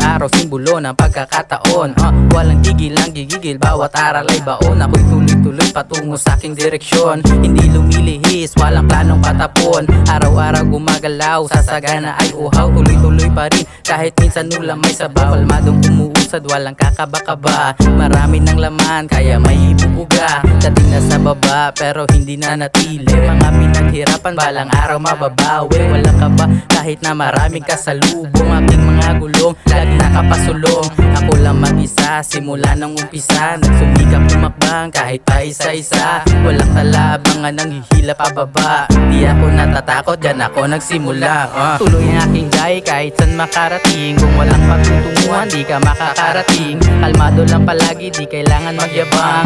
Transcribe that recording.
araw simbolo ng pagkakataon. Walang tigil ang gigigil, bawat aral ay baon. Ako'y tuloy-tuloy patungo sa aking direksyon. Hindi lumilihis, walang planong patapon. Araw-araw gumagalaw, sasagana ay uhaw. Tuloy-tuloy pa rin, kahit minsan ulam may sabaw. Kalmadong umuusad, walang kakaba-kaba. Marami ng laman, kaya may ibubuga. Dating na sa baba, pero hindi na natili. Mga pinaghirapan, balang araw mababawi. Walang kaba, kahit na maraming kasalubong. Aking mga gulong, lagi nakapasulong. Ako lang mag-isa, simula ng umpisa. Nagsumikap tumakbang, kahit pa isa-isa. Walang talabangan ng hihila pababa. Di ako natatakot, dyan ako nagsimula. Tuloy ang aking gay, kahit saan makarating. Kung walang patutunguhan, di ka makakarating. Kalmado lang palagi, di kailangan magyabang.